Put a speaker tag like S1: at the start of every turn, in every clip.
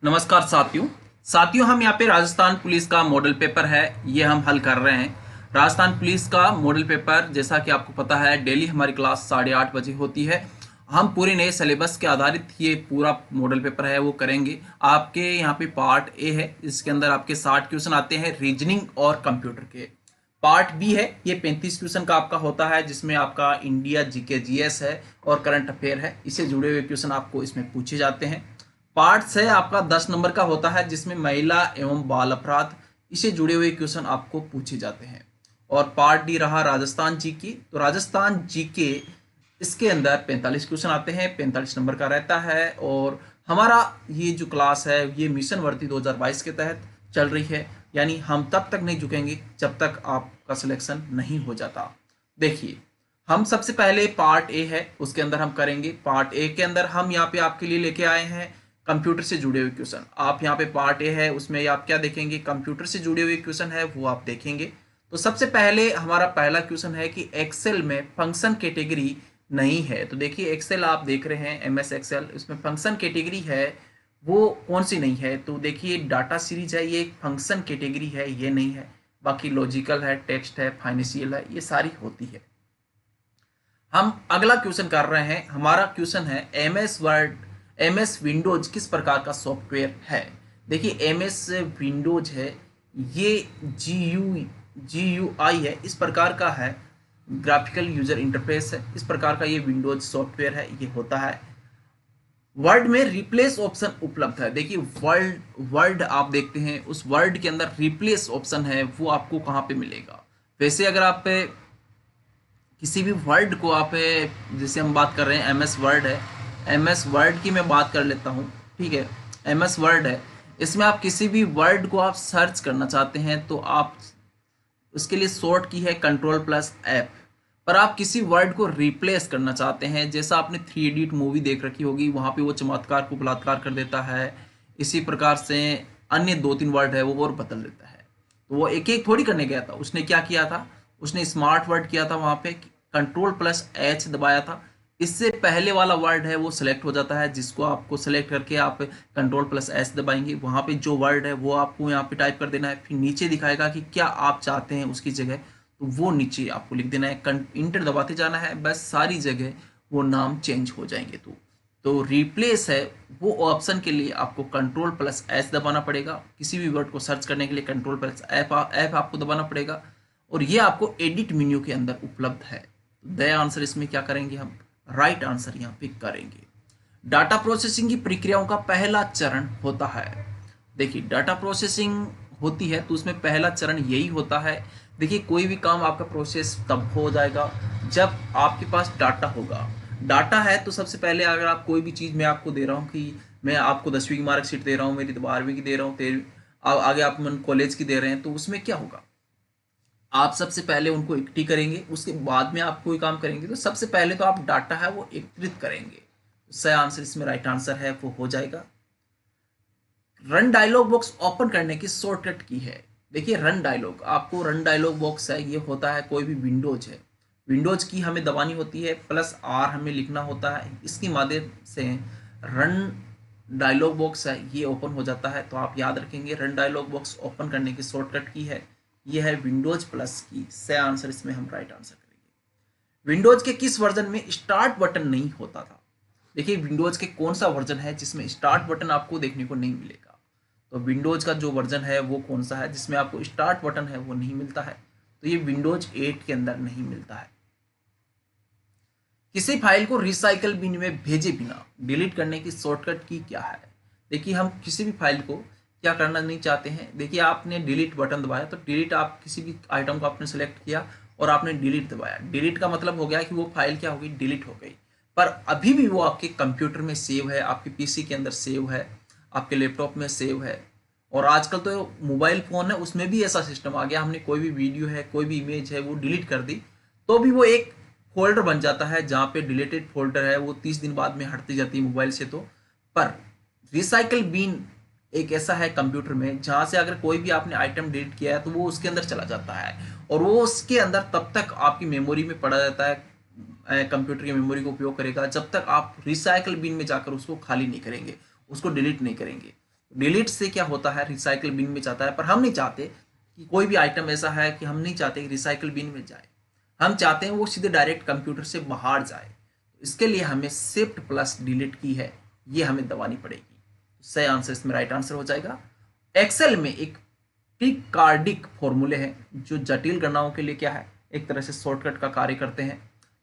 S1: नमस्कार साथियों हम यहाँ पे राजस्थान पुलिस का मॉडल पेपर है ये हम हल कर रहे हैं। राजस्थान पुलिस का मॉडल पेपर जैसा कि आपको पता है डेली हमारी क्लास 8:30 बजे होती है। हम पूरे नए सिलेबस के आधारित ये पूरा मॉडल पेपर है वो करेंगे। आपके यहाँ पे पार्ट ए है, इसके अंदर आपके 60 क्वेश्चन आते हैं रीजनिंग और कंप्यूटर के। पार्ट बी है, ये 35 क्वेश्चन का आपका होता है जिसमें आपका इंडिया जीके जीएस है और करंट अफेयर है। इससे जुड़े हुए क्वेश्चन आपको इसमें पूछे जाते हैं। पार्ट से आपका 10 नंबर का होता है जिसमें महिला एवं बाल अपराध इससे जुड़े हुए क्वेश्चन आपको पूछे जाते हैं। और पार्ट डी रहा राजस्थान जी की, तो राजस्थान जी के इसके अंदर 45 क्वेश्चन आते हैं, 45 नंबर का रहता है। और हमारा ये जो क्लास है ये मिशन वर्दी 2022 के तहत चल रही है, यानी हम तब तक नहीं झुकेंगे जब तक आपका सिलेक्शन नहीं हो जाता। देखिए, हम सबसे पहले पार्ट ए है उसके अंदर हम करेंगे। पार्ट ए के अंदर हम यहाँ पे आपके लिए लेके आए हैं कंप्यूटर से जुड़े हुए क्वेश्चन। आप यहाँ पे पार्ट ए है उसमें आप क्या देखेंगे, कंप्यूटर से जुड़े हुए क्वेश्चन है वो आप देखेंगे। तो सबसे पहले हमारा पहला क्वेश्चन है कि एक्सेल में फंक्शन कैटेगरी नहीं है। तो देखिए, एक्सेल आप देख रहे हैं एमएस एक्सेल, इसमें फंक्शन कैटेगरी है वो कौन सी नहीं है। तो देखिए, डाटा सीरीज है ये एक फंक्शन कैटेगरी है, ये नहीं है। बाकी लॉजिकल है, टेक्स्ट है, फाइनेंशियल है, ये सारी होती है। हम अगला क्वेश्चन कर रहे हैं। हमारा क्वेश्चन है एमएस वर्ड एमएस विंडोज किस प्रकार का सॉफ्टवेयर है। देखिए, एमएस विंडोज है ये जी यू आई है, इस प्रकार का है, ग्राफिकल यूजर इंटरफेस है, इस प्रकार का ये विंडोज सॉफ्टवेयर है ये होता है। वर्ड में रिप्लेस ऑप्शन उपलब्ध है। देखिए, वर्ड आप देखते हैं, उस वर्ड के अंदर रिप्लेस ऑप्शन है वो आपको कहाँ पे मिलेगा। वैसे अगर आप किसी भी वर्ड को आप जैसे हम बात कर रहे हैं एमएस वर्ड है, एमएस वर्ड की मैं बात कर लेता हूँ, ठीक है। एमएस वर्ड है, इसमें आप किसी भी वर्ड को आप सर्च करना चाहते हैं तो आप उसके लिए शॉर्ट की है Ctrl+F। पर आप किसी वर्ड को रिप्लेस करना चाहते हैं, जैसा आपने 3 इडियट मूवी देख रखी होगी, वहाँ पे वो चमत्कार को बलात्कार कर देता है, इसी प्रकार से अन्य 2-3 वर्ड है वो और बदल देता है। तो वो एक एक थोड़ी करने गया था, उसने क्या किया था, उसने स्मार्ट वर्ड किया था, वहाँ पे Ctrl+H दबाया था। इससे पहले वाला वर्ड है वो सिलेक्ट हो जाता है, जिसको आपको सिलेक्ट करके आप Ctrl+S दबाएंगे, वहाँ पे जो वर्ड है वो आपको यहाँ पे टाइप कर देना है। फिर नीचे दिखाएगा कि क्या आप चाहते हैं उसकी जगह, तो वो नीचे आपको लिख देना है, इंटर दबाते जाना है, बस सारी जगह वो नाम चेंज हो जाएंगे। तो रिप्लेस है वो ऑप्शन के लिए आपको Ctrl+S दबाना पड़ेगा। किसी भी वर्ड को सर्च करने के लिए Ctrl+F आपको दबाना पड़ेगा, और ये आपको एडिट मेन्यू के अंदर उपलब्ध है। द आंसर इसमें क्या करेंगे, हम राइट आंसर यहाँ पे करेंगे। डाटा प्रोसेसिंग की प्रक्रियाओं का पहला चरण होता है। देखिए, डाटा प्रोसेसिंग होती है तो उसमें पहला चरण यही होता है। देखिए, कोई भी काम आपका प्रोसेस तब हो जाएगा जब आपके पास डाटा होगा। डाटा है तो सबसे पहले अगर आप कोई भी चीज़ मैं आपको दे रहा हूँ कि मैं आपको 10वीं की मार्कशीट दे रहा हूँ, मेरी 12वीं की दे रहा हूँ, आगे आप कॉलेज की दे रहे हैं, तो उसमें क्या होगा, आप सबसे पहले उनको इकट्ठी करेंगे, उसके बाद में आप कोई काम करेंगे। तो सबसे पहले तो आप डाटा है वो एकत्रित करेंगे। सही आंसर इसमें राइट आंसर है वो हो जाएगा। रन डायलॉग बॉक्स ओपन करने की शॉर्टकट की है। देखिए, रन डायलॉग, आपको रन डायलॉग बॉक्स है ये होता है, कोई भी विंडोज है, विंडोज की हमें दबानी होती है, +R हमें लिखना होता है, इसके माध्यम से रन डायलॉग बॉक्स है ये ओपन हो जाता है। तो आप याद रखेंगे, रन डायलॉग बॉक्स ओपन करने की शॉर्टकट की है ये है विंडोज प्लस की। सही आंसर इसमें हम राइट आंसर करेंगे। विंडोज के किस वर्जन में स्टार्ट बटन नहीं होता था। देखिए, विंडोज के कौन सा वर्जन है जिसमें स्टार्ट बटन आपको देखने को नहीं मिलेगा। तो विंडोज का जो वर्जन है वो कौन सा है जिसमें आपको स्टार्ट बटन है वो नहीं मिलता है, तो ये विंडोज 8 के अंदर नहीं मिलता है। किसी फाइल को रिसाइकल बिन में भेजे बिना डिलीट करने की शॉर्टकट की क्या है। देखिए, हम किसी भी फाइल को क्या करना नहीं चाहते हैं। देखिए, आपने डिलीट बटन दबाया तो डिलीट, आप किसी भी आइटम को आपने सेलेक्ट किया और आपने डिलीट दबाया, डिलीट का मतलब हो गया कि वो फाइल क्या हो गई, डिलीट हो गई। पर अभी भी वो आपके कंप्यूटर में सेव है, आपके पीसी के अंदर सेव है, आपके लैपटॉप में सेव है। और आजकल तो मोबाइल फ़ोन है उसमें भी ऐसा सिस्टम आ गया, हमने कोई भी वीडियो है, कोई भी इमेज है वो डिलीट कर दी तो भी वो एक फोल्डर बन जाता है जहाँ पे डिलीटेड फोल्डर है वो 30 दिन बाद में हटती जाती है मोबाइल से। तो पर रिसाइकल बिन एक ऐसा है कंप्यूटर में जहाँ से अगर कोई भी आपने आइटम डिलीट किया है तो वो उसके अंदर चला जाता है, और वो उसके अंदर तब तक आपकी मेमोरी में पड़ा रहता है, कंप्यूटर की मेमोरी का उपयोग करेगा जब तक आप रिसाइकल बिन में जाकर उसको खाली नहीं करेंगे, उसको डिलीट नहीं करेंगे। डिलीट से क्या होता है, रिसाइकल बिन में जाता है, पर हम नहीं चाहते कि कोई भी आइटम ऐसा है कि हम नहीं चाहते कि रिसाइकल बिन में जाए, हम चाहते हैं वो सीधे डायरेक्ट कंप्यूटर से बाहर जाए। तो इसके लिए हमें शिफ्ट प्लस डिलीट की है, ये हमें दबानी पड़ेगी। सही आंसर इसमें राइट आंसर हो जाएगा। एक्सेल में एक पिकार्डिक फॉर्मूले हैं जो जटिल गणनाओं के लिए क्या है, एक तरह से शॉर्टकट का कार्य करते हैं।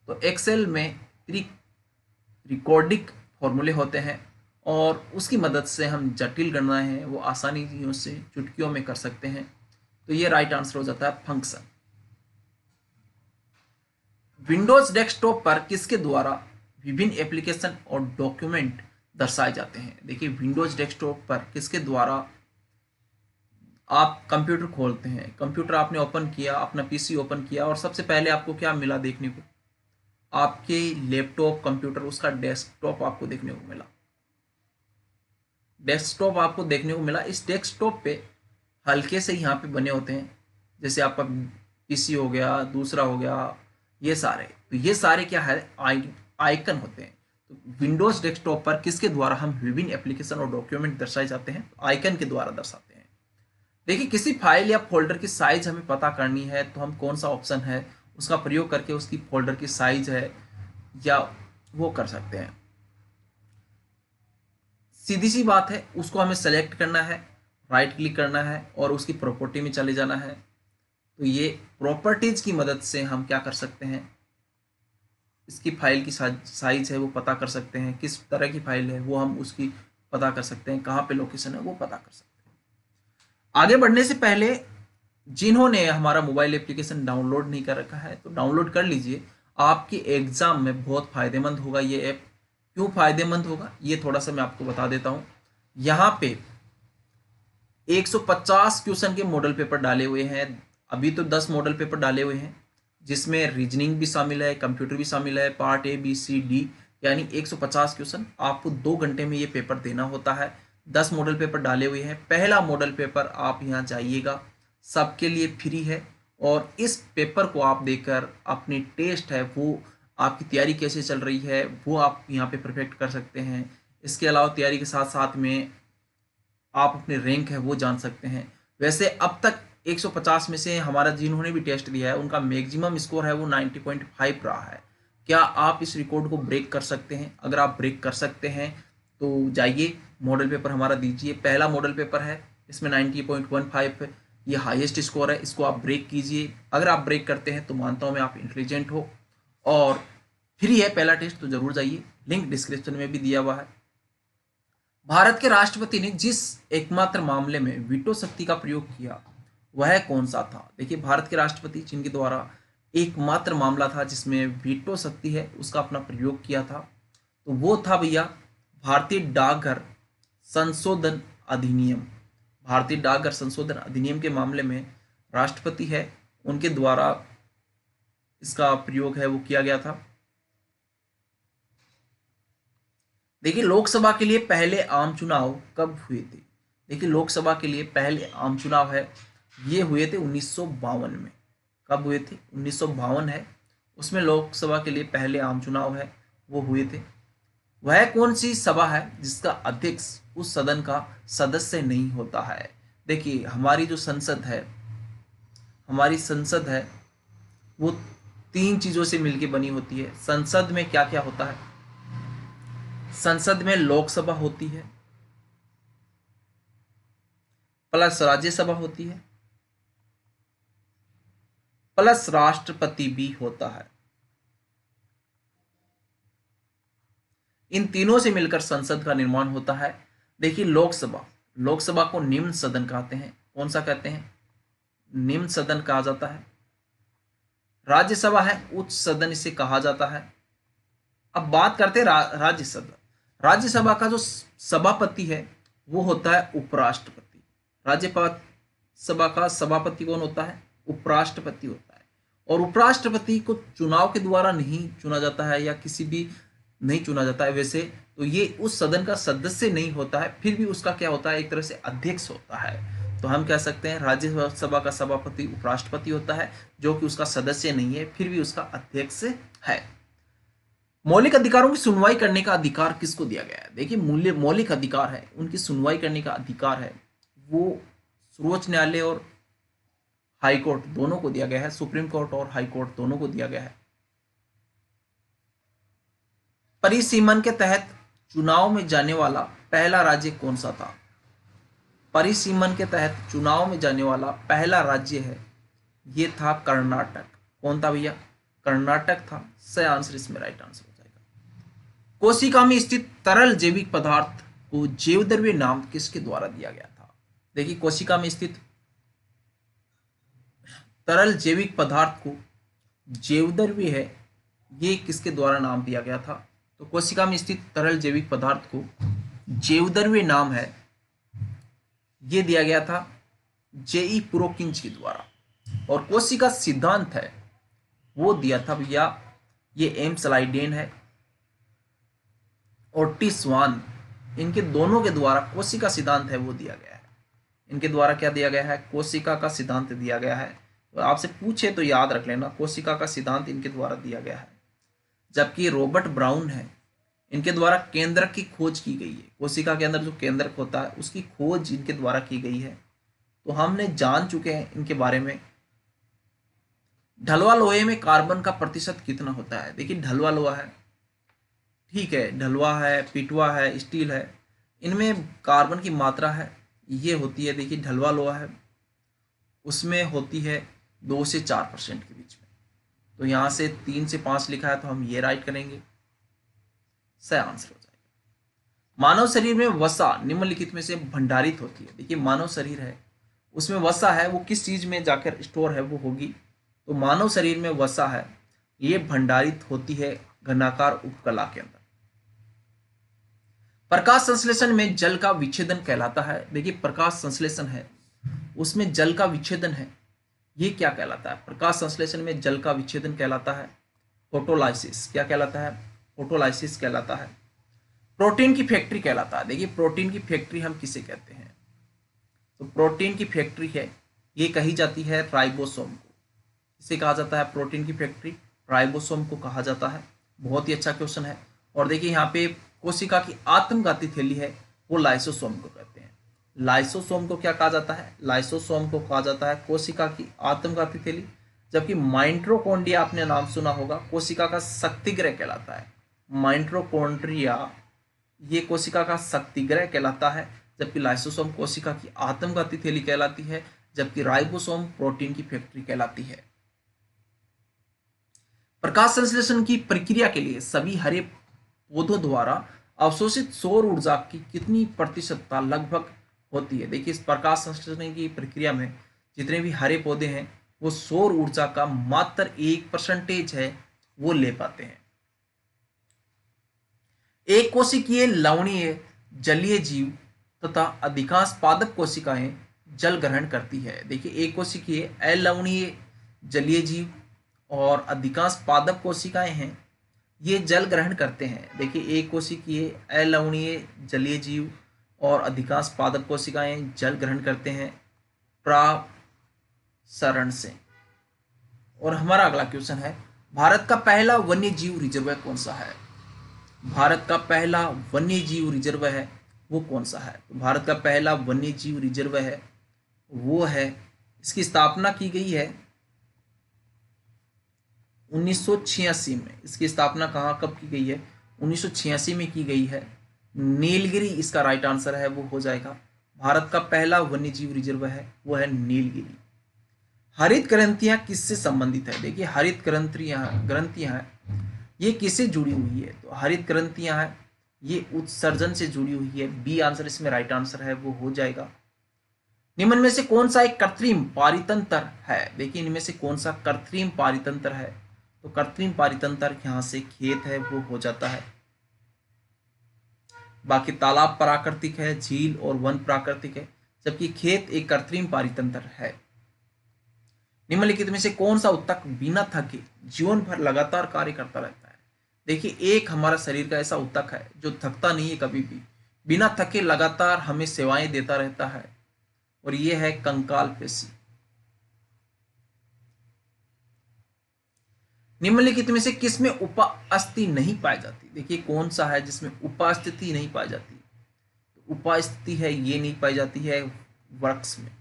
S1: तो एक्सेल में रिकॉर्डिक फॉर्मूले होते हैं और उसकी मदद से हम जटिल गणनाएं हैं वो आसानी से चुटकियों में कर सकते हैं। तो ये राइट आंसर हो जाता है फंक्शन। विंडोज डेस्कटॉप पर किसके द्वारा विभिन्न एप्लीकेशन और डॉक्यूमेंट दर्शाए जाते हैं। देखिए विंडोज डेस्कटॉप पर किसके द्वारा आप कंप्यूटर खोलते हैं, कंप्यूटर आपने ओपन किया, अपना पीसी ओपन किया और सबसे पहले आपको क्या मिला देखने को, आपके लैपटॉप कंप्यूटर उसका डेस्कटॉप आपको देखने को मिला, डेस्कटॉप आपको देखने को मिला। इस डेस्कटॉप पे हल्के से यहाँ पे बने होते हैं, जैसे आपका पीसी हो गया, दूसरा हो गया, ये सारे, तो ये सारे क्या है, आइकन होते हैं। तो विंडोज डेस्कटॉप पर किसके द्वारा हम विभिन्न एप्लीकेशन और डॉक्यूमेंट दर्शाए जाते हैं, आइकन के द्वारा दर्शाते हैं। देखिए किसी फाइल या फोल्डर की साइज हमें पता करनी है तो हम कौन सा ऑप्शन है उसका प्रयोग करके उसकी फोल्डर की साइज है या वो कर सकते हैं। सीधी सी बात है, उसको हमें सेलेक्ट करना है, राइट क्लिक करना है और उसकी प्रॉपर्टी में चले जाना है। तो ये प्रॉपर्टीज की मदद से हम क्या कर सकते हैं, इसकी फाइल की साइज है वो पता कर सकते हैं, किस तरह की फाइल है वो हम उसकी पता कर सकते हैं, कहाँ पे लोकेशन है वो पता कर सकते हैं। आगे बढ़ने से पहले जिन्होंने हमारा मोबाइल एप्लीकेशन डाउनलोड नहीं कर रखा है तो डाउनलोड कर लीजिए, आपके एग्जाम में बहुत फायदेमंद होगा ये ऐप। क्यों फायदेमंद होगा ये थोड़ा सा मैं आपको बता देता हूँ। यहाँ पे 150 क्वेश्चन के मॉडल पेपर डाले हुए हैं, अभी तो 10 मॉडल पेपर डाले हुए हैं जिसमें रीजनिंग भी शामिल है, कंप्यूटर भी शामिल है, part A B C D, यानी 150 क्वेश्चन आपको 2 घंटे में ये पेपर देना होता है। 10 मॉडल पेपर डाले हुए हैं, पहला मॉडल पेपर आप यहाँ जाइएगा, सबके लिए फ्री है और इस पेपर को आप देकर अपनी टेस्ट है वो आपकी तैयारी कैसे चल रही है वो आप यहाँ पे परफेक्ट कर सकते हैं। इसके अलावा तैयारी के साथ साथ में आप अपने रैंक है वो जान सकते हैं। वैसे अब तक 150 में से हमारा जिन्होंने भी टेस्ट दिया है उनका मैक्सिमम स्कोर है वो 90.5 रहा है। क्या आप इस रिकॉर्ड को ब्रेक कर सकते हैं? अगर आप ब्रेक कर सकते हैं तो जाइए मॉडल पेपर हमारा दीजिए। पहला मॉडल पेपर है, इसमें 90.15 ये हाईएस्ट स्कोर है, इसको आप ब्रेक कीजिए। अगर आप ब्रेक करते हैं तो मानता हूँ मैं आप इंटेलिजेंट हो और फ्री है पहला टेस्ट, तो जरूर जाइए, लिंक डिस्क्रिप्शन में भी दिया हुआ है। भारत के राष्ट्रपति ने जिस एकमात्र मामले में वीटो शक्ति का प्रयोग किया वह कौन सा था। देखिए भारत के राष्ट्रपति जिनके द्वारा एकमात्र मामला था जिसमें वीटो शक्ति है उसका अपना प्रयोग किया था, तो वो था भैया भारतीय डाकघर संशोधन अधिनियम। भारतीय डाकघर संशोधन अधिनियम के मामले में राष्ट्रपति है उनके द्वारा इसका प्रयोग है वो किया गया था। देखिए लोकसभा के लिए पहले आम चुनाव कब हुए थे। देखिए लोकसभा के लिए पहले आम चुनाव है ये हुए थे 1952 में। कब हुए थे? 1952 है, उसमें लोकसभा के लिए पहले आम चुनाव है वो हुए थे। वह कौन सी सभा है जिसका अध्यक्ष उस सदन का सदस्य नहीं होता है। देखिए हमारी जो संसद है, हमारी संसद है वो 3 चीजों से मिलकर बनी होती है। संसद में क्या क्या होता है? संसद में लोकसभा होती है प्लस राज्यसभा होती है प्लस राष्ट्रपति भी होता है। इन तीनों से मिलकर संसद का निर्माण होता है। देखिए लोकसभा, लोकसभा को निम्न सदन कहते हैं। कौन सा कहते हैं? निम्न सदन कहा जाता है। राज्यसभा है उच्च सदन इसे कहा जाता है। अब बात करते हैं राज्यसभा। राज्यसभा का जो सभापति है वो होता है उपराष्ट्रपति। राज्यसभा का सभापति कौन होता है? उपराष्ट्रपति होता है। और उपराष्ट्रपति को चुनाव के द्वारा नहीं चुना जाता है या किसी भी नहीं चुना जाता है वैसे, तो ये उस सदन का सदस्य नहीं होता है, फिर भी उसका क्या होता है, एक तरह से अध्यक्ष होता है। तो हम कह सकते हैं राज्यसभा का सभापति उपराष्ट्रपति होता है जो कि उसका सदस्य नहीं है फिर भी उसका अध्यक्ष है। मौलिक अधिकारों की सुनवाई करने का अधिकार किसको दिया गया है? देखिए मौलिक अधिकार है, उनकी सुनवाई करने का अधिकार है वो सर्वोच्च न्यायालय और हाई कोर्ट दोनों को दिया गया है, सुप्रीम कोर्ट और हाई कोर्ट दोनों को दिया गया है। परिसीमन के तहत चुनाव में जाने वाला पहला राज्य कौन सा था? परिसीमन के तहत चुनाव में जाने वाला पहला राज्य है, ये था कर्नाटक। कौन था भैया? कर्नाटक था। सही आंसर इसमें राइट आंसर हो जाएगा। कोशिका में स्थित तरल जैविक पदार्थ को जैवद्रव्य नाम किसके द्वारा दिया गया था? देखिए कोशिका में स्थित तरल जैविक पदार्थ को जैवद्रव्य है, ये किसके द्वारा नाम दिया गया था? तो कोशिका में स्थित तरल जैविक पदार्थ को जैवद्रव्य नाम है, ये दिया गया था जेई प्रोकिंज के द्वारा। और कोशिका सिद्धांत है वो दिया था भैया, ये एम स्लाइडेन है और टी स्वान, इनके दोनों के द्वारा कोशिका सिद्धांत है वो दिया गया है। इनके द्वारा क्या दिया गया है? कोशिका का सिद्धांत दिया गया है। तो आपसे पूछे तो याद रख लेना, कोशिका का सिद्धांत इनके द्वारा दिया गया है। जबकि रॉबर्ट ब्राउन है, इनके द्वारा केंद्रक की खोज की गई है। कोशिका के अंदर जो केंद्रक होता है उसकी खोज इनके द्वारा की गई है। तो हमने जान चुके हैं इनके बारे में। ढलवा लोहे में कार्बन का प्रतिशत कितना होता है? देखिए ढलवा लोहा है, ठीक है, ढलवा है, पिटवा है, स्टील है, इनमें कार्बन की मात्रा है ये होती है, देखिए ढलवा लोहा है उसमें होती है 2 से 4% के बीच में। तो यहाँ से 3 से 5 लिखा है तो हम ये राइट करेंगे, सही आंसर हो जाएगा। मानव शरीर में वसा निम्नलिखित में से भंडारित होती है। देखिए मानव शरीर है उसमें वसा है, वो किस चीज में जाकर स्टोर है वो होगी, तो मानव शरीर में वसा है ये भंडारित होती है घनाकार उपकला के अंदर। प्रकाश संश्लेषण में जल का विच्छेदन कहलाता है। देखिए प्रकाश संश्लेषण है उसमें जल का विच्छेदन है, ये क्या कहलाता है? प्रकाश संश्लेषण में जल का विच्छेदन कहलाता है फोटोलाइसिस। क्या कहलाता है? फोटोलाइसिस कहलाता है। प्रोटीन की फैक्ट्री कहलाता है। देखिए प्रोटीन की फैक्ट्री हम किसे कहते हैं? तो प्रोटीन की फैक्ट्री है ये कही जाती है राइबोसोम को। इसे कहा जाता है प्रोटीन की फैक्ट्री, राइबोसोम को कहा जाता है। बहुत ही अच्छा क्वेश्चन है। और देखिए यहाँ पे कोशिका की आत्मघाती थैली है वो लाइसोसोम को कहते हैं। लाइसोसोम को क्या कहा जाता है? लाइसोसोम को कहा जाता है कोशिका की आत्मघाती थैली। जबकि माइटोकॉन्ड्रिया आपने नाम सुना होगा, कोशिका का शक्तिगृह कहलाता है। माइटोकॉन्ड्रिया ये कोशिका का शक्तिगृह कहलाता है, जबकि लाइसोसोम कोशिका की आत्मघाती थैली कहलाती है, जबकि राइबोसोम प्रोटीन की फैक्ट्री कहलाती है। प्रकाश संश्लेषण की प्रक्रिया के लिए सभी हरे पौधों द्वारा अवशोषित सौर ऊर्जा की कितनी प्रतिशतता लगभग होती है? देखिए इस प्रकाश संश्लेषण की प्रक्रिया में जितने भी हरे पौधे हैं वो सौर ऊर्जा का मात्र 1% है वो ले पाते हैं। एक कोशिकीय लवणीय जलीय जीव तथा अधिकांश पादप कोशिकाएं जल ग्रहण करती है। देखिए एक कोशिकीय अलवणीय जलीय जीव और अधिकांश पादप कोशिकाएं हैं ये जल ग्रहण करते हैं। देखिए एक कोशिकीय अलवणीय जलीय जीव और अधिकांश पादप कोशिकाएं जल ग्रहण करते हैं प्रासरण से। और हमारा अगला क्वेश्चन है, भारत का पहला वन्य जीव रिजर्व कौन सा है? भारत का पहला वन्य जीव रिजर्व है वो कौन सा है? तो भारत का पहला वन्य जीव रिजर्व है वो है, इसकी स्थापना की गई है 1986 में। इसकी स्थापना कहाँ कब की गई है? 1986 में की गई है। नीलगिरी इसका राइट आंसर है वो हो जाएगा। भारत का पहला वन्य जीव रिजर्व है वो है नीलगिरी। हरित ग्रंथियां किससे संबंधित है? देखिए हरित ग्रंथियां हैं ये किससे जुड़ी हुई है? तो हरित ग्रंथियां हैं ये उत्सर्जन से जुड़ी हुई है। बी आंसर इसमें राइट आंसर है वो हो जाएगा। निम्न में से कौन सा एक कृत्रिम पारितंत्र है? देखिए इनमें से कौन सा कृत्रिम पारितंत्र है? तो कृत्रिम पारितंत्र यहाँ से खेत है वो हो जाता है। बाकी तालाब प्राकृतिक है, झील और वन प्राकृतिक है, जबकि खेत एक कृत्रिम पारितंत्र है। निम्नलिखित में से कौन सा ऊतक बिना थके जीवन भर लगातार कार्य करता रहता है? देखिए एक हमारा शरीर का ऐसा ऊतक है जो थकता नहीं है, कभी भी बिना थके लगातार हमें सेवाएं देता रहता है और यह है कंकाल पेशी। निम्नलिखित में से किस में उपस्थिति नहीं पाई जाती? देखिए कौन सा है जिसमें उपस्थिति नहीं पाई जाती? तो उपस्थिति है ये नहीं पाई जाती है वर्क्स में,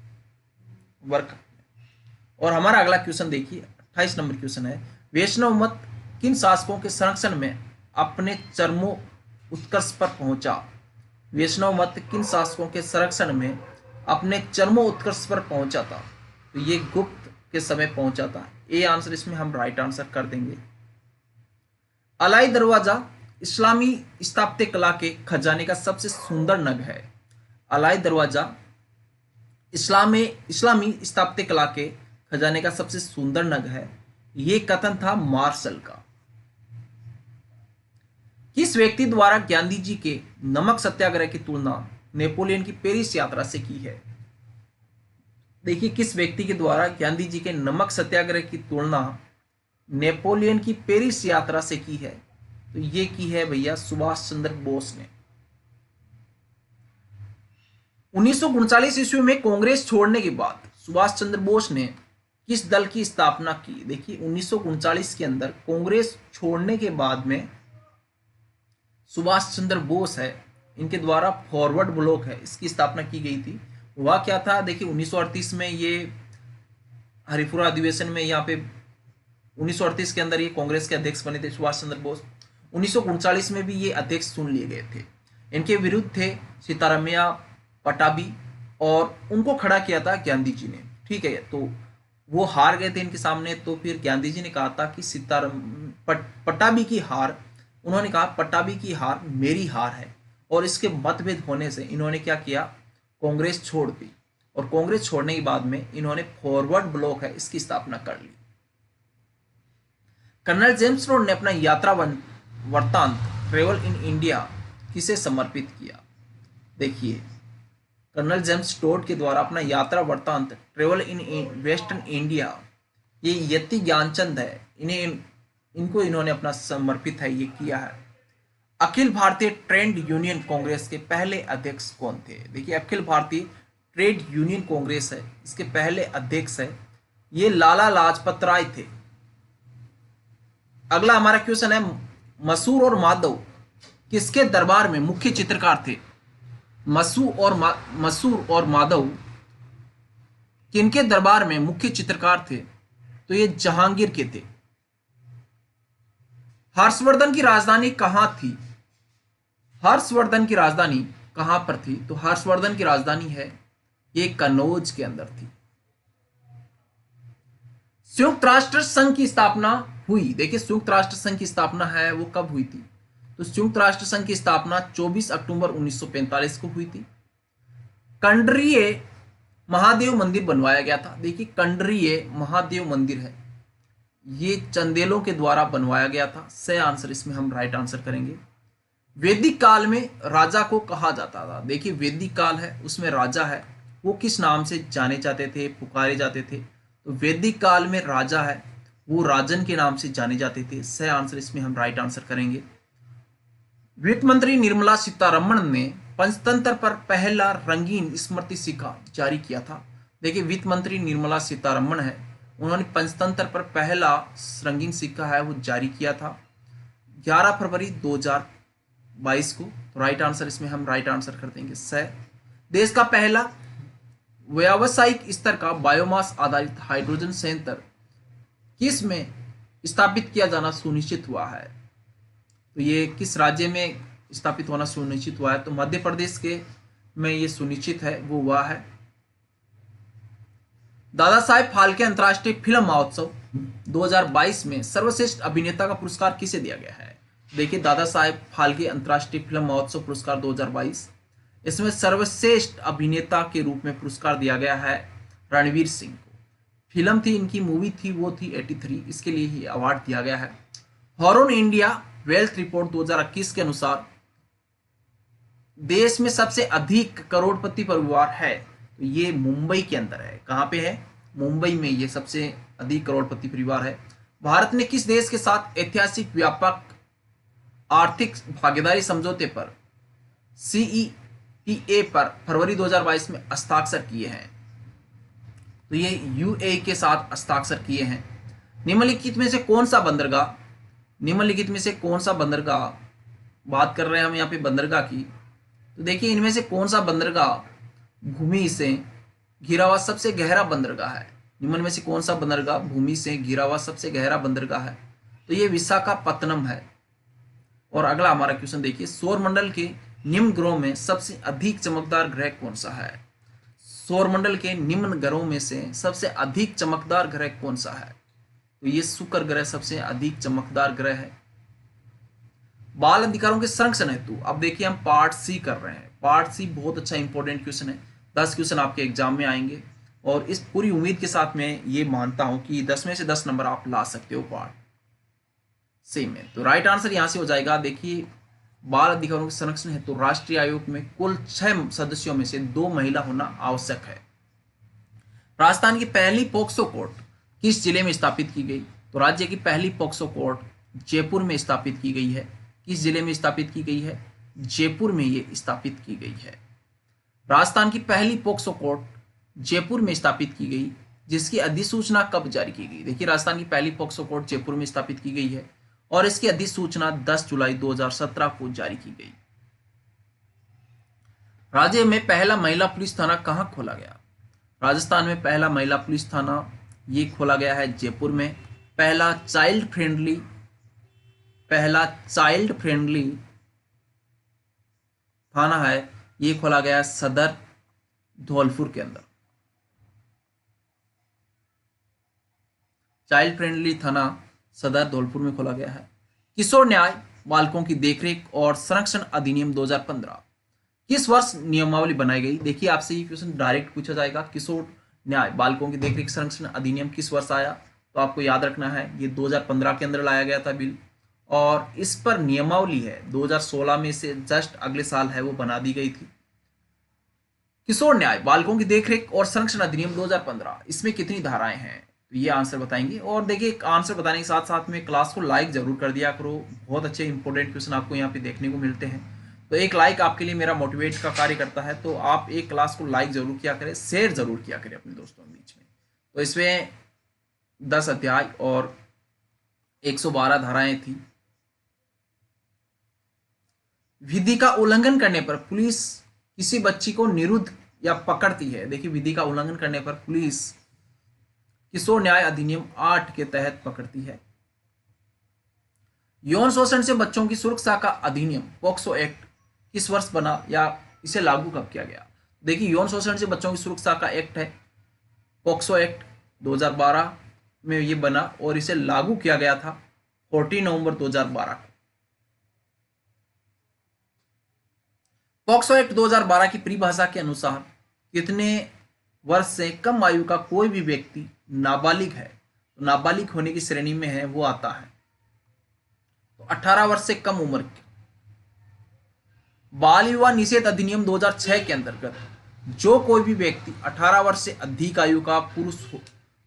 S1: वर्क। और हमारा अगला क्वेश्चन देखिए 28 नंबर क्वेश्चन है, वैष्णव मत किन शासकों के संरक्षण में अपने चरमोत्कर्ष पर पहुंचा? वैष्णव मत किन शासकों के संरक्षण में अपने चरमोत्कर्ष पर पहुंचा था? तो ये गुप्त के समय पहुंचा था। ए आंसर इसमें हम राइट आंसर कर देंगे। अलाई दरवाजा इस्लामी स्थापत्य कला के खजाने का सबसे सुंदर नग है। अलाई दरवाजा इस्लामी स्थापत्य कला के खजाने का सबसे सुंदर नग है। ये कथन था मार्शल का। किस व्यक्ति द्वारा गांधी जी के नमक सत्याग्रह की तुलना नेपोलियन की पेरिस यात्रा से की है? देखिए किस व्यक्ति के द्वारा गांधी जी के नमक सत्याग्रह की तुलना नेपोलियन की पेरिस यात्रा से की है? तो ये की है भैया सुभाष चंद्र बोस ने। 1939 ईस्वी में कांग्रेस छोड़ने के बाद सुभाष चंद्र बोस ने किस दल की स्थापना की? देखिए 1939 के अंदर कांग्रेस छोड़ने के बाद में सुभाष चंद्र बोस है, इनके द्वारा फॉरवर्ड ब्लॉक है, इसकी स्थापना की गई थी। वह क्या था? देखिए 1938 में ये हरिपुरा अधिवेशन में यहाँ पे 1938 के अंदर ये कांग्रेस के अध्यक्ष बने थे सुभाष चंद्र बोस। 1939 में भी ये अध्यक्ष चुन लिए गए थे। इनके विरुद्ध थे सीतारामैया पटाभी और उनको खड़ा किया था गांधी जी ने। ठीक है, तो वो हार गए थे इनके सामने। तो फिर गांधी जी ने कहा था कि पटाभी की हार, उन्होंने कहा पटाभी की हार मेरी हार है। और इसके मतभेद होने से इन्होंने क्या किया? कांग्रेस छोड़ दी। और कांग्रेस छोड़ने के बाद में इन्होंने फॉरवर्ड ब्लॉक है इसकी स्थापना कर ली। कर्नल जेम्स टोड ने अपना यात्रा वृत्तांत ट्रेवल इन इंडिया किसे समर्पित किया? देखिए कर्नल जेम्स टोड के द्वारा अपना यात्रा वृत्तांत ट्रेवल इन वेस्टर्न इंडिया, ये यति ज्ञानचंद है, इनको इन्होंने अपना समर्पित है, ये किया है। अखिल भारतीय ट्रेड यूनियन कांग्रेस के पहले अध्यक्ष कौन थे? देखिए अखिल भारतीय ट्रेड यूनियन कांग्रेस है, इसके पहले अध्यक्ष है ये लाला लाजपत राय थे। अगला हमारा क्वेश्चन है, मसूर और माधव किसके दरबार में मुख्य चित्रकार थे? मसूर और माधव किनके दरबार में मुख्य चित्रकार थे? तो ये जहांगीर के थे। हर्षवर्धन की राजधानी कहां थी? हर्षवर्धन की राजधानी कहां पर थी? तो हर्षवर्धन की राजधानी है ये कन्नौज के अंदर थी। संयुक्त राष्ट्र संघ की स्थापना हुई। देखिए संयुक्त राष्ट्र संघ की स्थापना है वो कब हुई थी? तो संयुक्त राष्ट्र संघ की स्थापना 24 अक्टूबर 1945 को हुई थी। कंडरीय महादेव मंदिर बनवाया गया था। देखिए कंडरीय महादेव मंदिर है, ये चंदेलों के द्वारा बनवाया गया था। सही आंसर इसमें हम राइट आंसर करेंगे। वैदिक काल में राजा को कहा जाता था। देखिए वैदिक काल है उसमें राजा है वो किस नाम से जाने जाते थे, पुकारे जाते थे? तो वैदिक काल में राजा है वो राजन के नाम से जाने जाते थे। सही आंसर इसमें हम राइट आंसर करेंगे। वित्त मंत्री निर्मला सीतारमण ने पंचतंत्र पर पहला रंगीन स्मृति सिक्का जारी किया था। देखिए वित्त मंत्री निर्मला सीतारमण है, उन्होंने पंचतंत्र पर पहला रंगीन सिक्का है वो जारी किया था 11 फरवरी 2022 को। तो राइट आंसर इसमें हम राइट आंसर कर देंगे सही। देश का पहला व्यावसायिक स्तर का बायोमास आधारित हाइड्रोजन संयंत्र किस में स्थापित किया जाना सुनिश्चित हुआ है? तो ये किस राज्य में स्थापित होना सुनिश्चित हुआ है? तो मध्य प्रदेश के में ये सुनिश्चित है वो हुआ है। दादा साहेब फाल्के अंतर्राष्ट्रीय फिल्म महोत्सव 2022 में सर्वश्रेष्ठ अभिनेता का पुरस्कार किसे दिया गया है? देखिए दादा साहेब फाल्के अंतर्राष्ट्रीय फिल्म महोत्सव पुरस्कार 2022, इसमें सर्वश्रेष्ठ अभिनेता के रूप में पुरस्कार दिया गया है रणवीर सिंह को। फिल्म थी इनकी, मूवी थी वो थी 83, इसके लिए ही अवार्ड दिया गया है। हॉर्न इंडिया वेल्थ रिपोर्ट 2021 के अनुसार देश में सबसे अधिक करोड़पति परिवार है तो ये मुंबई के अंदर है। कहां पे है? मुंबई में ये सबसे अधिक करोड़पति परिवार है। भारत ने किस देश के साथ ऐतिहासिक व्यापक आर्थिक भागीदारी समझौते पर CETA पर फरवरी 2022 में हस्ताक्षर किए हैं? तो ये UAE के साथ हस्ताक्षर किए हैं। निम्नलिखित में से कौन सा बंदरगाह, निम्नलिखित में से कौन सा बंदरगाह, बात कर रहे हैं हम यहाँ पे बंदरगाह की, तो देखिए इनमें से कौन सा बंदरगाह भूमि से घिरा हुआ सबसे गहरा बंदरगाह है। निम्न में से कौन सा बंदरगाह भूमि से घिरा हुआ सबसे गहरा बंदरगाह है, तो ये विशाखापत्तनम है। और अगला हमारा क्वेश्चन देखिए, सौरमंडल के निम्न ग्रहों में सबसे अधिक चमकदार ग्रह कौन सा है। सौरमंडल के निम्न ग्रहों में से सबसे अधिक चमकदार ग्रह कौन सा है, तो ये शुक्र ग्रह सबसे अधिक चमकदार ग्रह है। बाल अधिकारों के संरक्षण हेतु, अब देखिए हम पार्ट सी कर रहे हैं। पार्ट सी बहुत अच्छा इंपॉर्टेंट क्वेश्चन है, 10 क्वेश्चन आपके एग्जाम में आएंगे और इस पूरी उम्मीद के साथ मैं ये मानता हूं कि 10 में से 10 नंबर आप ला सकते हो पार्ट सी में। तो राइट आंसर यहां से हो जाएगा, देखिए बाल अधिकारों के संरक्षण हेतु राष्ट्रीय आयोग में कुल 6 सदस्यों में से 2 महिला होना आवश्यक है। राजस्थान की पहली पॉक्सो कोर्ट किस जिले में स्थापित की गई, तो राज्य की पहली पॉक्सो कोर्ट जयपुर में स्थापित की गई है। किस जिले में स्थापित की गई है, जयपुर में ये स्थापित की गई है। राजस्थान की पहली पॉक्सो कोर्ट जयपुर में स्थापित की गई, जिसकी अधिसूचना कब जारी की गई, देखिए राजस्थान की पहली पॉक्सो कोर्ट जयपुर में स्थापित की गई है और इसकी अधिसूचना 10 जुलाई 2017 को जारी की गई। राज्य में पहला महिला पुलिस थाना कहां खोला गया, राजस्थान में पहला महिला पुलिस थाना ये खोला गया है जयपुर में। पहला चाइल्ड फ्रेंडली थाना है, ये खोला गया सदर धौलपुर के अंदर। चाइल्ड फ्रेंडली थाना सदर धौलपुर में खोला गया है। किशोर न्याय बालकों की देखरेख और संरक्षण अधिनियम 2015 किस वर्ष नियमावली बनाई गई, देखिए आपसे ये क्वेश्चन डायरेक्ट पूछा जाएगा। किशोर न्याय बालकों की देखरेख संरक्षण अधिनियम किस वर्ष आया, तो आपको याद रखना है ये 2015 के अंदर लाया गया था बिल, और इस पर नियमावली है 2016 में से जस्ट अगले साल है वो बना दी गई थी। किशोर न्याय बालकों की देखरेख और संरक्षण अधिनियम 2015, इसमें कितनी धाराएं हैं, तो ये आंसर बताएंगे। और देखिए आंसर बताने के साथ साथ में क्लास को लाइक जरूर कर दिया करो, बहुत अच्छे इंपॉर्टेंट क्वेश्चन आपको यहाँ पे देखने को मिलते हैं। तो एक लाइक आपके लिए मेरा मोटिवेट का कार्य करता है, तो आप एक क्लास को लाइक जरूर किया करें, शेयर जरूर किया करें अपने दोस्तों के बीच में। तो इसमें 10 अध्याय और 112 धाराएं थी। विधि का उल्लंघन करने पर पुलिस किसी बच्ची को निरुद्ध या पकड़ती है, देखिए विधि का उल्लंघन करने पर पुलिस किशोर न्याय अधिनियम 8 के तहत पकड़ती है। यौन शोषण से बच्चों की सुरक्षा का अधिनियम पॉक्सो एक्ट किस वर्ष बना या इसे लागू कब किया गया, देखिए यौन शोषण से बच्चों की सुरक्षा का एक्ट है पॉक्सो एक्ट 2012 में ये बना और इसे लागू किया गया था 14 नवंबर 2012 को। पॉक्सो एक्ट 2012 की परिभाषा के अनुसार कितने वर्ष से कम आयु का कोई भी व्यक्ति नाबालिग है, तो नाबालिग होने की श्रेणी में है वो आता है, तो 18 वर्ष से कम उम्र की। बाल विवाह निषेध अधिनियम 2006 के अंतर्गत जो कोई भी व्यक्ति 18 वर्ष से अधिक आयु का पुरुष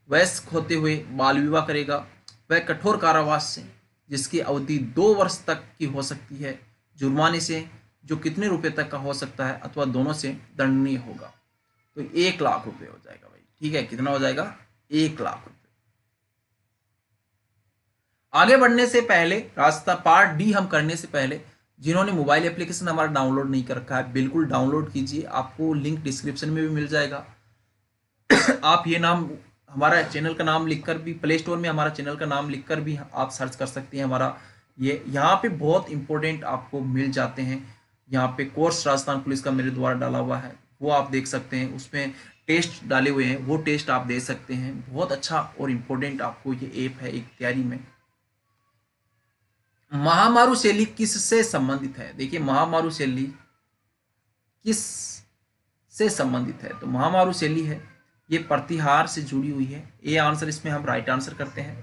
S1: वयस्क होते हुए बाल विवाह करेगा वह कठोर कारावास से, जिसकी अवधि 2 वर्ष तक की हो सकती है, जुर्माने से जो कितने रुपए तक का हो सकता है, अथवा दोनों से दंडनीय होगा, तो 1 लाख रुपए हो जाएगा भाई। ठीक है, कितना हो जाएगा, 1 लाख रुपए। आगे बढ़ने से पहले रास्ता पार्ट डी हम करने से पहले जिन्होंने मोबाइल एप्लीकेशन हमारा डाउनलोड नहीं कर रखा है बिल्कुल डाउनलोड कीजिए, आपको लिंक डिस्क्रिप्शन में भी मिल जाएगा। आप ये नाम हमारा चैनल का नाम लिखकर भी प्ले स्टोर में हमारा चैनल का नाम लिखकर भी आप सर्च कर सकते हैं हमारा ये, यहाँ पे बहुत इंपॉर्टेंट आपको मिल जाते हैं। यहाँ पे कोर्स राजस्थान पुलिस का मेरे द्वारा डाला हुआ है वो आप देख सकते हैं, उसमें टेस्ट डाले हुए हैं वो टेस्ट आप दे सकते हैं। बहुत अच्छा और इम्पोर्टेंट आपको ये ऐप है एक तैयारी में। महामारु शैली किससे संबंधित है, देखिए महामारु शैली किस से संबंधित है, तो महामारु शैली है ये प्रतिहार से जुड़ी हुई है। ये आंसर इसमें हम राइट आंसर करते हैं।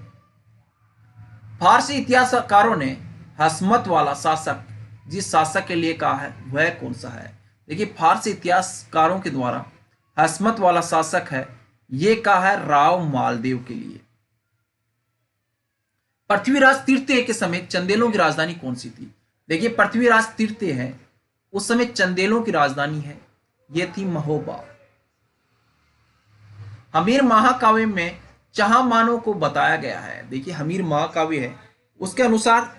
S1: फारसी इतिहासकारों ने हसमत वाला शासक जिस शासक के लिए कहा है वह कौन सा है, देखिए फारसी इतिहासकारों के द्वारा हसमत वाला शासक है ये कहा है राव मालदेव के लिए। पृथ्वीराज तृतीय के समय चंदेलों की राजधानी कौन सी थी, देखिए पृथ्वीराज तृतीय है उस समय चंदेलों की राजधानी है ये थी महोबा। हमीर महाकाव्य में चाहमानों को बताया गया है। देखिए हमीर महाकाव्य है, उसके अनुसार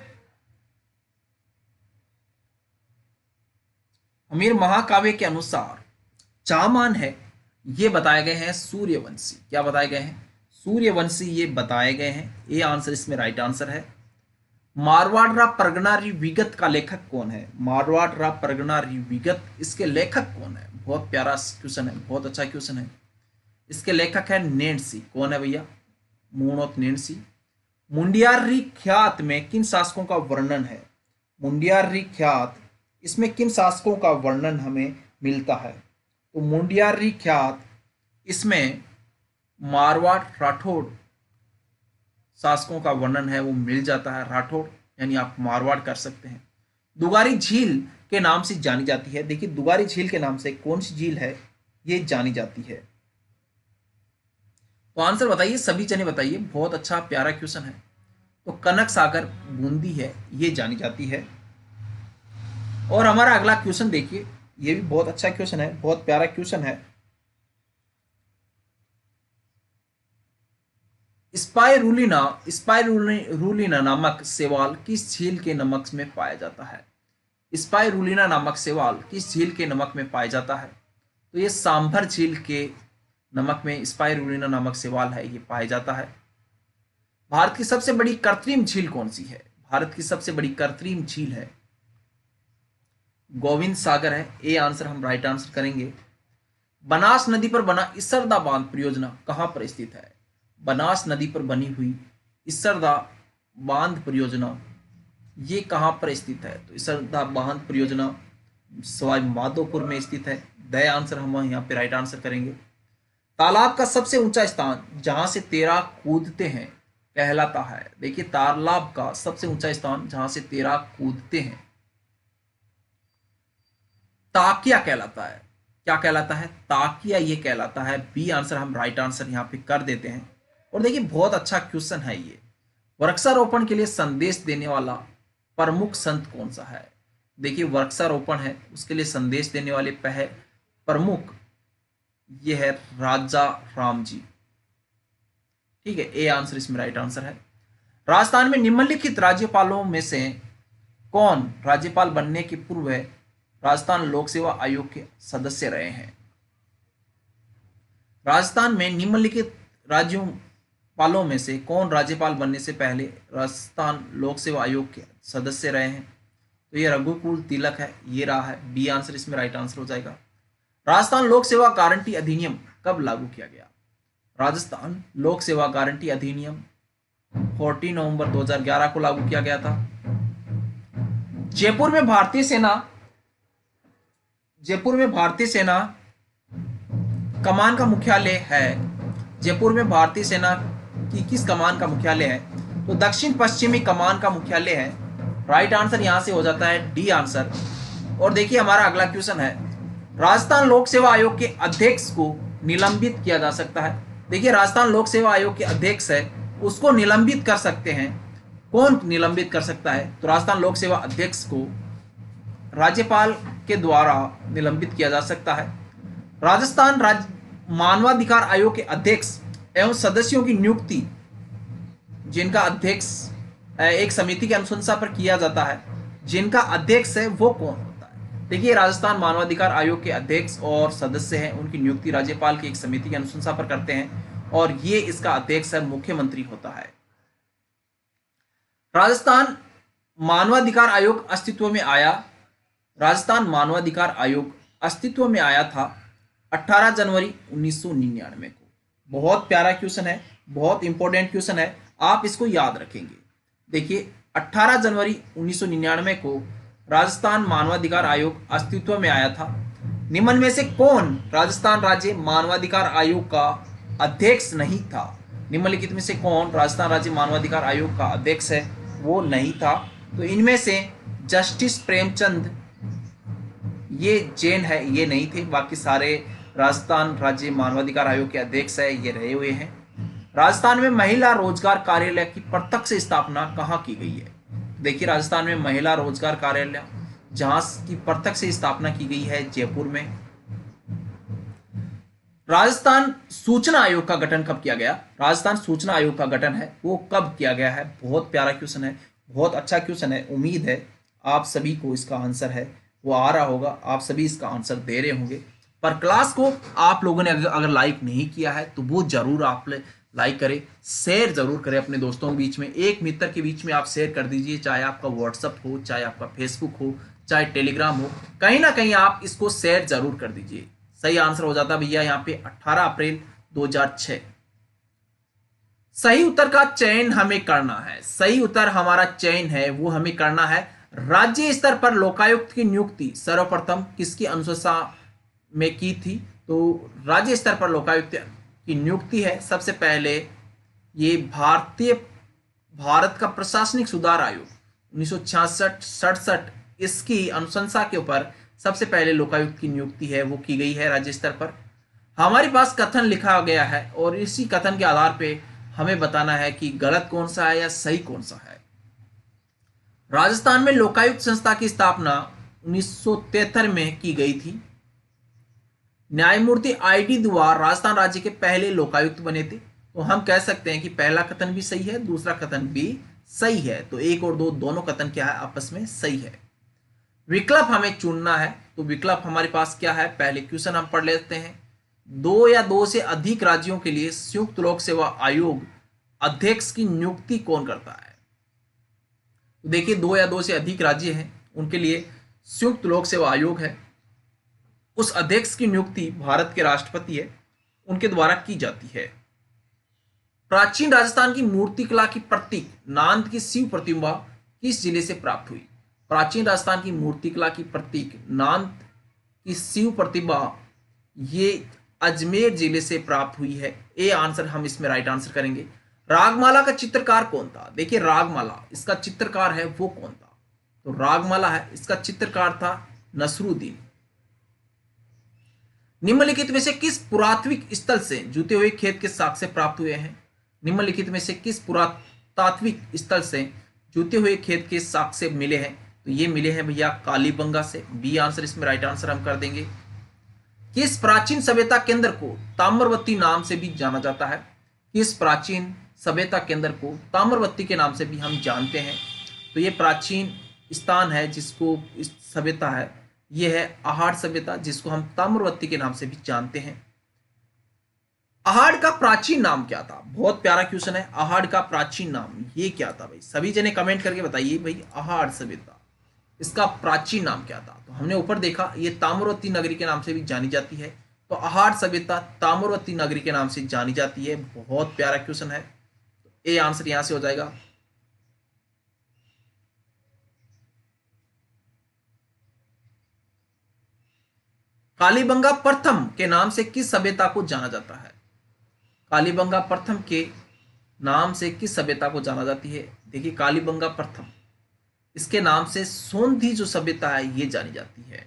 S1: हमीर महाकाव्य के अनुसार चाहमान है ये बताए गए हैं सूर्यवंशी। क्या बताए गए हैं? सूर्यवंशी ये बताए गए हैं। ये आंसर इसमें राइट आंसर है। मारवाड़ परगना विगत का लेखक कौन है? मारवाड़ परगना विगत, इसके लेखक कौन है? बहुत प्यारा क्वेश्चन है, बहुत अच्छा क्वेश्चन है। इसके लेखक है नेणसी। कौन है भैया? मूणोत नेणसी। मुंडियारी ख्यात में किन शासकों का वर्णन है? मुंडियारी ख्यात, इसमें किन शासकों का वर्णन हमें मिलता है? तो मुंडियारी ख्यात इसमें मारवाड़ राठौड़ शासकों का वर्णन है, वो मिल जाता है। राठौड़ यानी आप मारवाड़ कर सकते हैं। दुगारी झील के नाम से जानी जाती है। देखिए दुगारी झील के नाम से कौन सी झील है ये जानी जाती है? तो आंसर बताइए, सभी जने बताइए। बहुत अच्छा प्यारा क्वेश्चन है। तो कनक सागर बूंदी है, ये जानी जाती है। और हमारा अगला क्वेश्चन देखिए, ये भी बहुत अच्छा क्वेश्चन है, बहुत प्यारा क्वेश्चन है। स्पाइरुलिना नामक शैवाल किस झील के नमक में पाया जाता है? स्पाइरुलिना नामक शैवाल किस झील के नमक में पाया जाता है? तो ये सांभर झील के नमक में स्पाइरुलिना नामक शैवाल है, ये पाया जाता है। भारत की सबसे बड़ी कृत्रिम झील कौन सी है? भारत की सबसे बड़ी कृत्रिम झील है गोविंद सागर है। ये आंसर हम राइट आंसर करेंगे। बनास नदी पर बना इसरदा बांध परियोजना कहां पर स्थित है? बनास नदी पर बनी हुई इसरदा बांध परियोजना ये कहां पर स्थित है? तो इसरदा बांध परियोजना सवाई माधोपुर में स्थित है। द आंसर हम यहाँ पे राइट आंसर करेंगे। तालाब का सबसे ऊंचा स्थान जहां से तैराक कूदते हैं कहलाता है। देखिए तालाब का सबसे ऊंचा स्थान जहां से तैराक कूदते हैं ताकिया कहलाता है। क्या कहलाता है? ताकिया ये कहलाता है। बी आंसर हम राइट आंसर यहाँ पे कर देते हैं। और देखिए बहुत अच्छा क्वेश्चन है ये। वृक्षारोपण के लिए संदेश देने वाला प्रमुख संत कौन सा है? देखिए वृक्षारोपण है उसके लिए संदेश देने वाले प्रमुख ये है राजा राम जी। ठीक है, ए आंसर इसमें राइट आंसर है। राजस्थान में निम्नलिखित राज्यपालों में से कौन राज्यपाल बनने के पूर्व राजस्थान लोक सेवा आयोग के सदस्य रहे हैं? राजस्थान में निम्नलिखित राज्यपालों में से कौन राज्यपाल बनने से पहले राजस्थान लोक सेवा आयोग के सदस्य रहे हैं? तो ये रघुकुल तिलक है, ये रहा है। बी आंसर इसमें राइट आंसर हो जाएगा। राजस्थान लोक सेवा गारंटी अधिनियम कब लागू किया गया? राजस्थान लोक सेवा गारंटी अधिनियम 14 नवंबर 2011 को लागू किया गया था। जयपुर में भारतीय सेना कमान का मुख्यालय है। जयपुर में भारतीय सेना की किस कमान का मुख्यालय है? तो दक्षिण पश्चिमी कमान का मुख्यालय है। राइट आंसर यहां से हो जाता है डी आंसर। और देखिए हमारा अगला क्वेश्चन है, राजस्थान लोक सेवा आयोग के अध्यक्ष को निलंबित किया जा सकता है। देखिए राजस्थान लोक सेवा आयोग के अध्यक्ष है उसको निलंबित कर सकते हैं। कौन निलंबित कर सकता है? तो राजस्थान लोक सेवा अध्यक्ष को राज्यपाल के द्वारा निलंबित किया जा सकता है। राजस्थान मानवाधिकार आयोग के अध्यक्ष एवं सदस्यों की नियुक्ति जिनका अध्यक्ष एक समिति की अनुशंसा पर किया जाता है, जिनका अध्यक्ष है वो कौन होता है? देखिए राजस्थान मानवाधिकार आयोग के अध्यक्ष और सदस्य हैं, उनकी नियुक्ति राज्यपाल की एक समिति की अनुशंसा पर करते हैं और ये इसका अध्यक्ष है मुख्यमंत्री होता है। राजस्थान मानवाधिकार आयोग अस्तित्व में आया। राजस्थान मानवाधिकार आयोग अस्तित्व में आया था 18 जनवरी 1999 को। बहुत प्यारा क्वेश्चन है, बहुत इंपॉर्टेंट क्वेश्चन है, आप इसको याद रखेंगे। देखिए 18 जनवरी 1999 को राजस्थान मानवाधिकार आयोग अस्तित्व में आया था। निम्न में से कौन राजस्थान राज्य मानवाधिकार आयोग का अध्यक्ष नहीं था? निम्नलिखित में से कौन राजस्थान राज्य मानवाधिकार आयोग का अध्यक्ष है वो नहीं था? तो इनमें से जस्टिस प्रेमचंद ये जैन है, ये नहीं थे। बाकी सारे राजस्थान राज्य मानवाधिकार आयोग के अध्यक्ष है ये रहे हुए हैं। राजस्थान में महिला रोजगार कार्यालय की प्रत्यक्ष स्थापना कहाँ की गई है? देखिए राजस्थान में महिला रोजगार कार्यालय जहां की प्रत्यक्ष स्थापना की गई है जयपुर में। राजस्थान सूचना आयोग का गठन कब किया गया? राजस्थान सूचना आयोग का गठन है वो कब किया गया है? बहुत प्यारा क्वेश्चन है, बहुत अच्छा क्वेश्चन है। उम्मीद है आप सभी को इसका आंसर है वो आ रहा होगा, आप सभी इसका आंसर दे रहे होंगे। पर क्लास को आप लोगों ने अगर लाइक नहीं किया है तो वो जरूर आप लाइक करें, शेयर जरूर करें अपने दोस्तों के बीच में, एक मित्र के बीच में आप शेयर कर दीजिए, चाहे आपका व्हाट्सअप हो, चाहे आपका फेसबुक हो, चाहे टेलीग्राम हो, कहीं ना कहीं आप इसको शेयर जरूर कर दीजिए। सही आंसर हो जाता भैया यहाँ पे 18 अप्रैल 2006। सही उत्तर का चयन हमें करना है, सही उत्तर हमारा चयन है वो हमें करना है। राज्य स्तर पर लोकायुक्त की नियुक्ति सर्वप्रथम किसकी अनुशंसा में की थी? तो राज्य स्तर पर लोकायुक्त की नियुक्ति है सबसे पहले ये भारत का प्रशासनिक सुधार आयोग 1966-67 इसकी अनुशंसा के ऊपर सबसे पहले लोकायुक्त की नियुक्ति है वो की गई है राज्य स्तर पर। हमारे पास कथन लिखा गया है और इसी कथन के आधार पे हमें बताना है कि गलत कौन सा है या सही कौन सा है। राजस्थान में लोकायुक्त संस्था की स्थापना 1973 में की गई थी। न्यायमूर्ति आईडी दुआ राजस्थान राज्य के पहले लोकायुक्त बने थे। तो हम कह सकते हैं कि पहला कथन भी सही है, दूसरा कथन भी सही है। तो एक और दो दोनों कथन क्या है? आपस में सही है। विकल्प हमें चुनना है, तो विकल्प हमारे पास क्या है? पहले क्वेश्चन हम पढ़ लेते हैं। 2 या 2 से अधिक राज्यों के लिए संयुक्त लोक सेवा आयोग अध्यक्ष की नियुक्ति कौन करता है? तो देखिए 2 या 2 से अधिक राज्य हैं उनके लिए संयुक्त लोक सेवा आयोग है। उस अध्यक्ष की नियुक्ति भारत के राष्ट्रपति है उनके द्वारा की जाती है। प्राचीन राजस्थान की मूर्तिकला की प्रतीक नांद की शिव प्रतिमा किस जिले से प्राप्त हुई? प्राचीन राजस्थान की मूर्तिकला की प्रतीक नांद की शिव प्रतिमा ये अजमेर जिले से प्राप्त हुई है। ए आंसर हम इसमें राइट आंसर करेंगे। रागमाला का चित्रकार कौन था? देखिए रागमाला इसका चित्रकार है वो कौन था? तो रागमाला है इसका चित्रकार था नसरुद्दीन। निम्नलिखित में से किस पुरातात्विक स्थल से जुते हुए खेत के साक्ष्य प्राप्त हुए हैं? निम्नलिखित में से किस पुरातात्विक स्थल से जुते हुए खेत के साक्ष्य मिले हैं? तो ये मिले हैं भैया कालीबंगा से। बी आंसर इसमें राइट आंसर हम कर देंगे। किस प्राचीन सभ्यता केंद्र को ताम्रवती नाम से भी जाना जाता है? किस प्राचीन सभ्यता केंद्र को ताम्रवती के नाम से भी हम जानते हैं? तो ये प्राचीन स्थान है जिसको इस सभ्यता है ये है अहाड़ सभ्यता, जिसको हम ताम्रवती के नाम से भी जानते हैं। अहाड़ का प्राचीन नाम क्या था? बहुत प्यारा क्वेश्चन है। अहाड़ का प्राचीन नाम ये क्या था भाई? सभी जने कमेंट करके बताइए भाई अहाड़ सभ्यता इसका प्राचीन नाम क्या था? तो हमने ऊपर देखा ये ताम्रवती नगरी के नाम से भी जानी जाती है। तो अहाड़ सभ्यता ताम्रवती नगरी के नाम से जानी जाती है। बहुत प्यारा क्वेश्चन है। तो ए आंसर यहां से हो जाएगा। कालीबंगा प्रथम के नाम से किस सभ्यता को जाना जाता है? कालीबंगा प्रथम के नाम से किस सभ्यता को जाना जाती है? देखिए कालीबंगा प्रथम इसके नाम से सोंधी जो सभ्यता है ये जानी जाती है।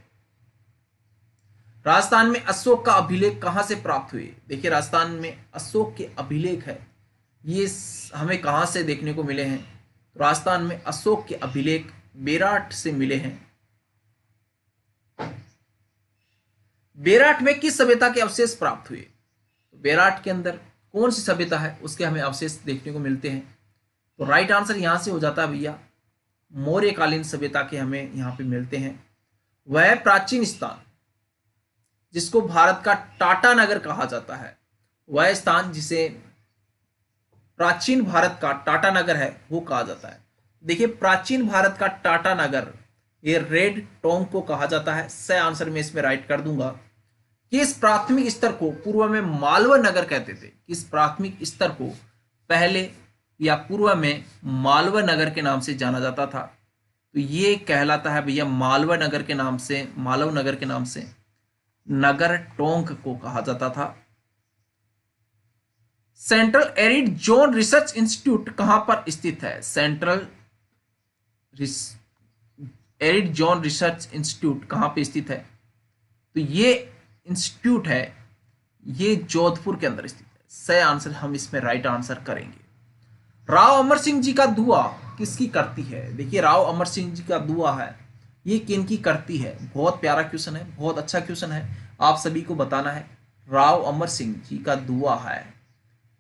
S1: राजस्थान में अशोक का अभिलेख कहां से प्राप्त हुए? देखिए राजस्थान में अशोक के अभिलेख है ये हमें कहां से देखने को मिले हैं? तो राजस्थान में अशोक के अभिलेख बेराट से मिले हैं। बेराट में किस सभ्यता के अवशेष प्राप्त हुए? तो बेराट के अंदर कौन सी सभ्यता है उसके हमें अवशेष देखने को मिलते हैं? तो राइट आंसर यहां से हो जाता है भैया मौर्यकालीन सभ्यता के हमें यहां पे मिलते हैं। वह प्राचीन स्थान जिसको भारत का टाटा नगर कहा जाता है, वह स्थान जिसे प्राचीन भारत का टाटा नगर है वो कहा जाता है। देखिए प्राचीन भारत का टाटा नगर ये रेड टोंग को कहा जाता है। सही आंसर में इसमें राइट कर दूंगा। किस प्राथमिक स्तर को पूर्व में मालवा नगर कहते थे? किस प्राथमिक स्तर को पहले या पूर्व में मालवा नगर के नाम से जाना जाता था? तो ये कहलाता है भैया मालवा नगर के नाम से, मालव नगर के नाम से नगर टोंक को कहा जाता था। Central arid zone research institute कहां पर स्थित है? Central arid zone research institute कहां पे स्थित है? तो ये इंस्टीट्यूट है ये जोधपुर के अंदर स्थित है। सही आंसर हम इसमें राइट आंसर करेंगे। राव अमर सिंह जी का दुआ किसकी करती है? देखिए राव अमर सिंह जी का दुआ है ये किनकी करती है? बहुत प्यारा क्वेश्चन है, बहुत अच्छा क्वेश्चन है, आप सभी को बताना है। राव अमर सिंह जी का दुआ है,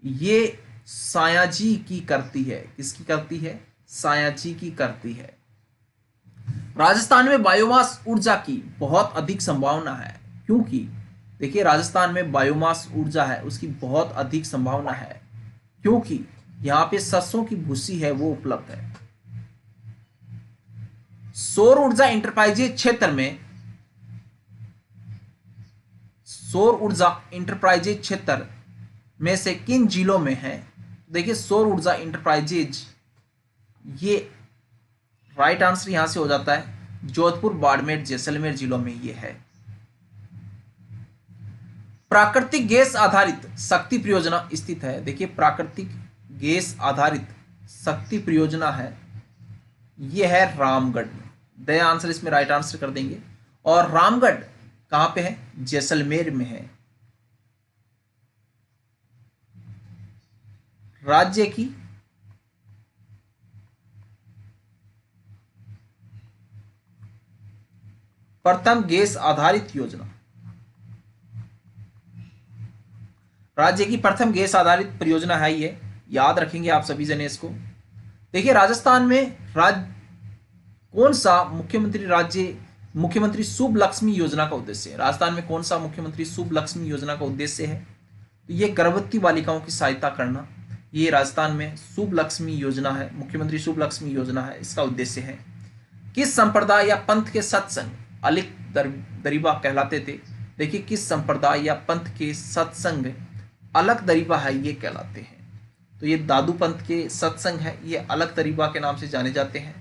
S1: ये सायाजी की करती है। किसकी करती है? सायाजी की करती है। राजस्थान में बायोमास ऊर्जा की बहुत अधिक संभावना है, क्योंकि देखिए राजस्थान में बायोमास ऊर्जा है उसकी बहुत अधिक संभावना है, क्योंकि यहाँ पे सरसों की भूसी है वो उपलब्ध है। सौर ऊर्जा इंटरप्राइजेज क्षेत्र में, सौर ऊर्जा इंटरप्राइजेज क्षेत्र में से किन जिलों में है? देखिए सौर ऊर्जा इंटरप्राइजेज, ये राइट आंसर यहां से हो जाता है जोधपुर, बाड़मेर, जैसलमेर जिलों में ये है। प्राकृतिक गैस आधारित शक्ति परियोजना स्थित है। देखिए प्राकृतिक गैस आधारित शक्ति परियोजना है, ये है रामगढ़ में। द आंसर इसमें राइट आंसर कर देंगे। और रामगढ़ कहां पे है? जैसलमेर में है। राज्य की प्रथम गैस आधारित योजना, राज्य की प्रथम गैस आधारित परियोजना है ये, याद रखेंगे आप सभी जने इसको। देखिए राजस्थान में कौन सा मुख्यमंत्री शुभ लक्ष्मी योजना का उद्देश्य है? राजस्थान में कौन सा मुख्यमंत्री शुभ लक्ष्मी योजना का उद्देश्य है? तो ये गर्भवती बालिकाओं की सहायता करना, ये राजस्थान में शुभ लक्ष्मी योजना है, मुख्यमंत्री शुभ लक्ष्मी योजना है, इसका उद्देश्य है। किस संप्रदाय या पंथ के सत्संग अलिक दरीबा कहलाते थे? देखिए किस संप्रदाय या पंथ के सत्संग अलग दरीबा है ये कहलाते हैं? तो ये दादू पंथ के सत्संग है, ये अलग दरीबा के नाम से जाने जाते हैं।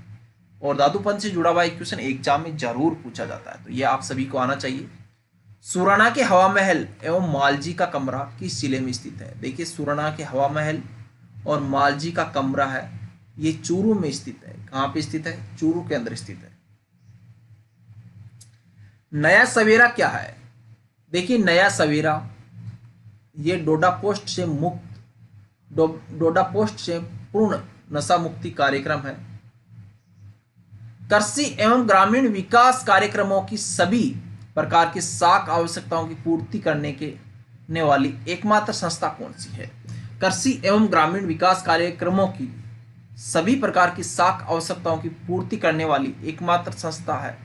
S1: और दादू पंथ से जुड़ा हुआ एक क्वेश्चन एग्जाम में जरूर पूछा जाता है, तो ये आप सभी को आना चाहिए। सुराना के हवा महल एवं मालजी का कमरा किस जिले में स्थित है? देखिए सुराना के हवा महल और मालजी का कमरा है, ये चूरू में स्थित है। कहां पे स्थित है? चूरू के अंदर स्थित है। नया सवेरा क्या है? देखिए नया सवेरा ये डोडा पोस्ट से पूर्ण नशा मुक्ति कार्यक्रम है। कृषि एवं ग्रामीण विकास कार्यक्रमों की सभी प्रकार की साख आवश्यकताओं की पूर्ति करने वाली एकमात्र संस्था कौन सी है? कृषि एवं ग्रामीण विकास कार्यक्रमों की सभी प्रकार की साख आवश्यकताओं की पूर्ति करने वाली एकमात्र संस्था है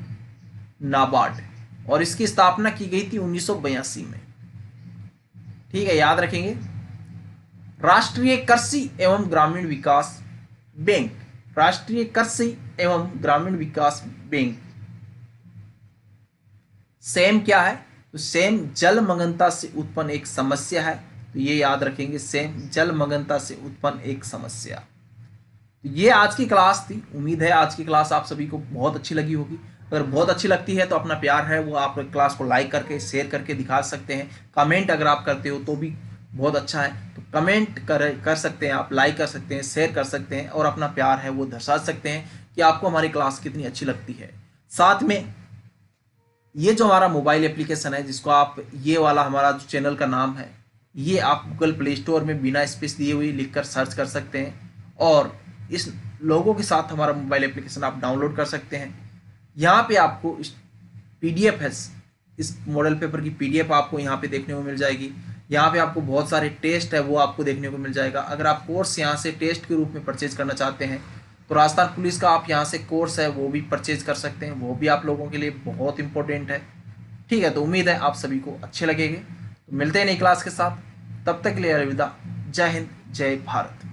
S1: नाबार्ड, और इसकी स्थापना की गई थी 1982 में। ठीक है, याद रखेंगे। राष्ट्रीय कृषि एवं ग्रामीण विकास बैंक, राष्ट्रीय कृषि एवं ग्रामीण विकास बैंक सेम क्या है? तो सेम जलमग्नता से उत्पन्न एक समस्या है, तो ये याद रखेंगे, सेम जलमग्नता से उत्पन्न एक समस्या। तो ये आज की क्लास थी। उम्मीद है आज की क्लास आप सभी को बहुत अच्छी लगी होगी। अगर बहुत अच्छी लगती है तो अपना प्यार है वो आप क्लास को लाइक करके शेयर करके दिखा सकते हैं। कमेंट अगर आप करते हो तो भी बहुत अच्छा है, तो कमेंट कर सकते हैं आप, लाइक कर सकते हैं, शेयर कर सकते हैं, और अपना प्यार है वो दर्शा सकते हैं कि आपको हमारी क्लास कितनी अच्छी लगती है। साथ में ये जो हमारा मोबाइल एप्लीकेशन है, जिसको आप, ये वाला हमारा जो चैनल का नाम है, ये आप गूगल प्ले स्टोर में बिना स्पेस दिए हुए लिखकर सर्च कर सकते हैं, और इस लोगों के साथ हमारा मोबाइल एप्लीकेशन आप डाउनलोड कर सकते हैं। यहाँ पे आपको PDF है, इस मॉडल पेपर की PDF आपको यहाँ पे देखने को मिल जाएगी। यहाँ पे आपको बहुत सारे टेस्ट है वो आपको देखने को मिल जाएगा। अगर आप कोर्स यहाँ से टेस्ट के रूप में परचेज करना चाहते हैं तो राजस्थान पुलिस का आप यहाँ से कोर्स है वो भी परचेज कर सकते हैं, वो भी आप लोगों के लिए बहुत इंपॉर्टेंट है। ठीक है, तो उम्मीद है आप सभी को अच्छे लगेंगे। तो मिलते हैं नई क्लास के साथ, तब तक के लिए अलविदा। जय हिंद, जय भारत।